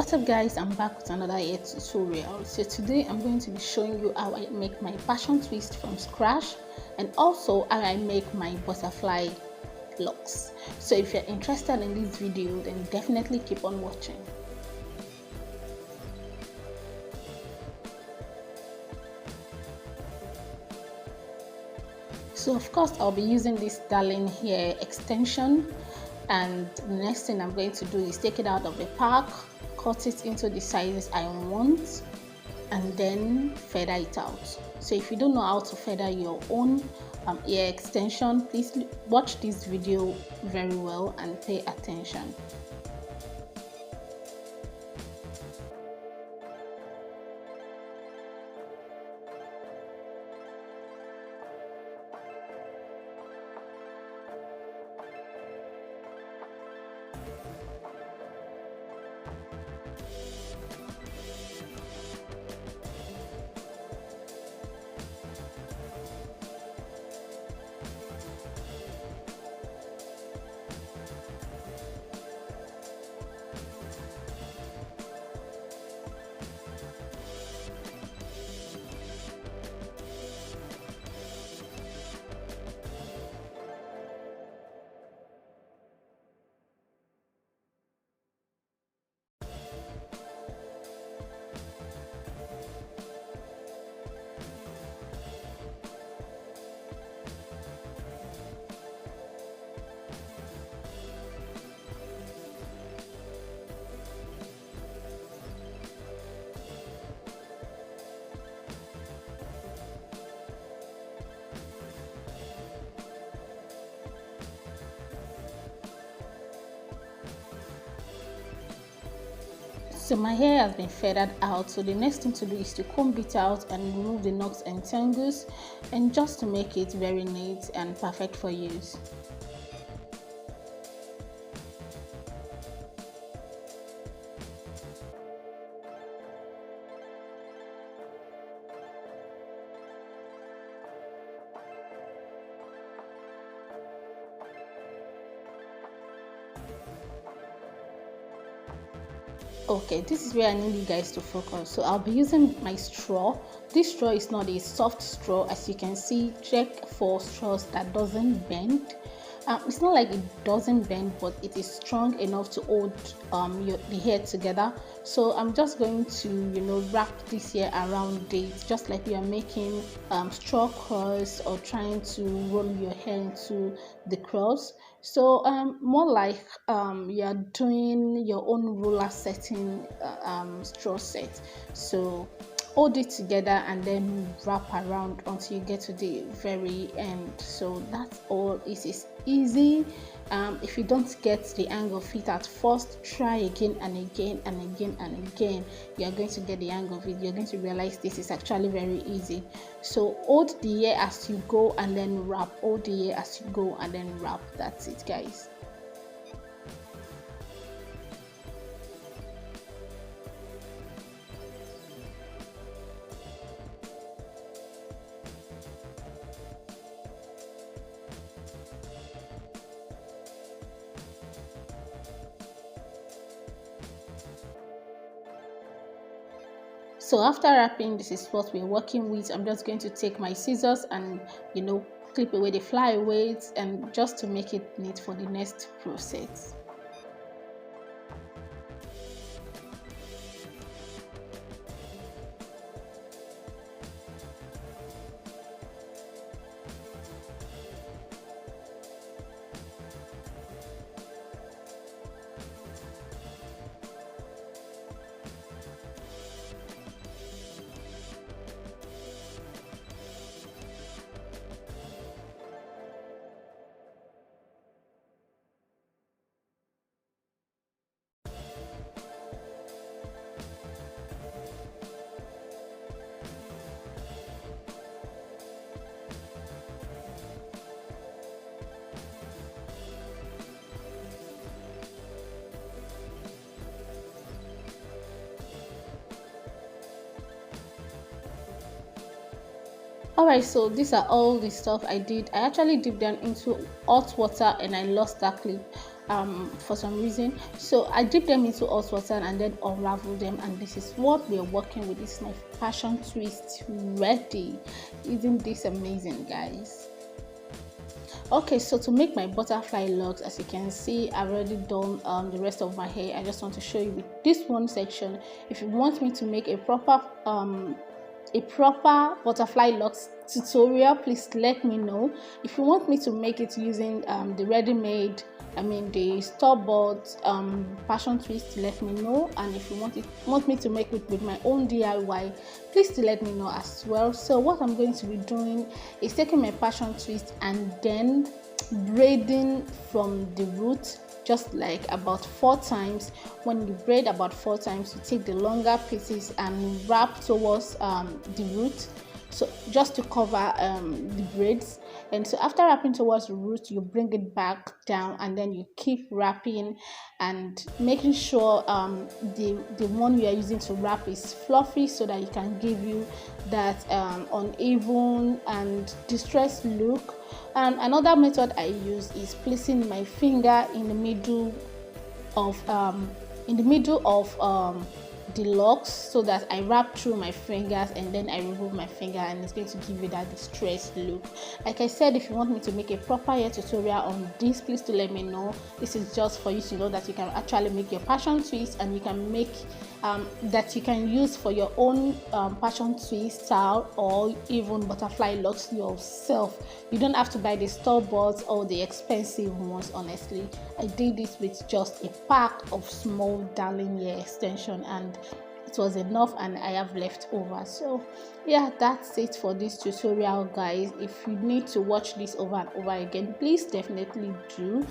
What's up guys, I'm back with another hair tutorial. So today I'm going to be showing you how I make my passion twist from scratch and also how I make my butterfly locks. So if you're interested in this video, then definitely keep on watching. So of course I'll be using this darling hair extension, and the next thing I'm going to do is take it out of the pack, cut it into the sizes I want, and then feather it out. So if you don't know how to feather your own hair extension, please watch this video very well and pay attention. So my hair has been feathered out, so the next thing to do is to comb it out and remove the knots and tangles, and just to make it very neat and perfect for use. Okay, this is where I need you guys to focus. So I'll be using my straw. This straw is not a soft straw. As you can see, check for straws that doesn't bend. It's not like it doesn't bend, but it is strong enough to hold the hair together. So I'm just going to wrap this hair around it, just like you are making straw curls or trying to roll your hair into the curls. So more like you are doing your own roller setting straw set. So hold it together and then wrap around until you get to the very end. So that's all. It is easy. If you don't get the hang of it at first, try again and again and again and again. You are going to get the hang of it. You're going to realize this is actually very easy. So hold the hair as you go and then wrap. Hold the hair as you go and then wrap. That's it, guys. So after wrapping, this is what we're working with. I'm just going to take my scissors and clip away the flyaways, and just to make it neat for the next process. Alright, so these are all the stuff I did. I actually dipped them into hot water and I lost that clip. for some reason. So I dip them into hot water and then unravel them, and this is what we're working with. This is my passion twist ready. Isn't this amazing, guys? Okay, so to make my butterfly locks, as you can see, I've already done the rest of my hair. I just want to show you with this one section. If you want me to make a proper butterfly locks tutorial, please let me know. If you want me to make it using the ready-made, I mean the store-bought passion twist, let me know. And if you want me to make it with my own DIY, please to let me know as well. So what I'm going to be doing is taking my passion twist and then braiding from the root, just like about 4 times. When you braid about 4 times, you take the longer pieces and wrap towards the root, so just to cover the braids. And so after wrapping towards the root, you bring it back down and then you keep wrapping and making sure the one you are using to wrap is fluffy, so that it can give you that uneven and distressed look. And another method I use is placing my finger in the middle of the locks, so that I wrap through my fingers and then I remove my finger, and it's going to give you that distressed look. Like I said, if you want me to make a proper hair tutorial on this, please to let me know. This is just for you to know that you can actually make your passion twist, and you can make that you can use for your own passion twist style, or even butterfly locks yourself. You don't have to buy the store-bought or the expensive ones. Honestly, I did this with just a pack of small darling hair extension, and it was enough, and I have left over. So yeah, that's it for this tutorial, guys. If you need to watch this over and over again, please definitely do.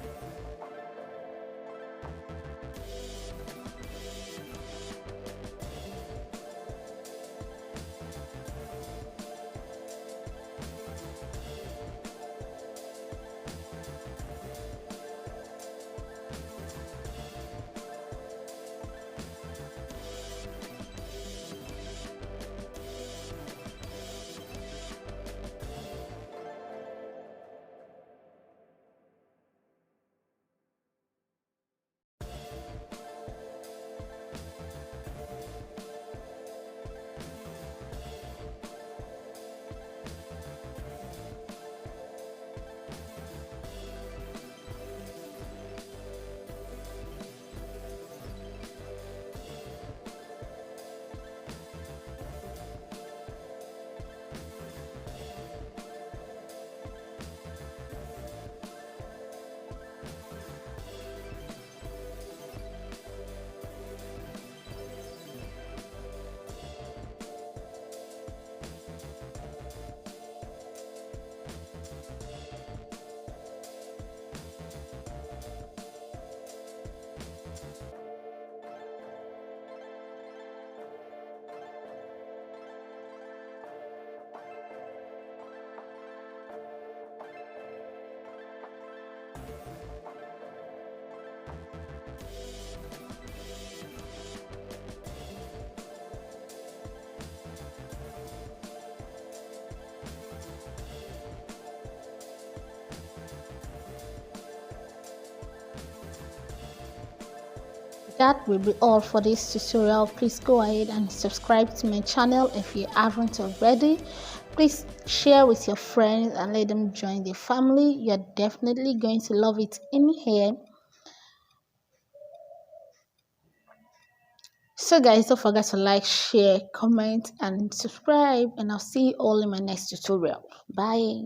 That will be all for this tutorial. Please go ahead and subscribe to my channel if you haven't already. Please share with your friends and let them join the family. You're definitely going to love it in here. So guys, don't forget to like, share, comment and subscribe, and I'll see you all in my next tutorial. Bye.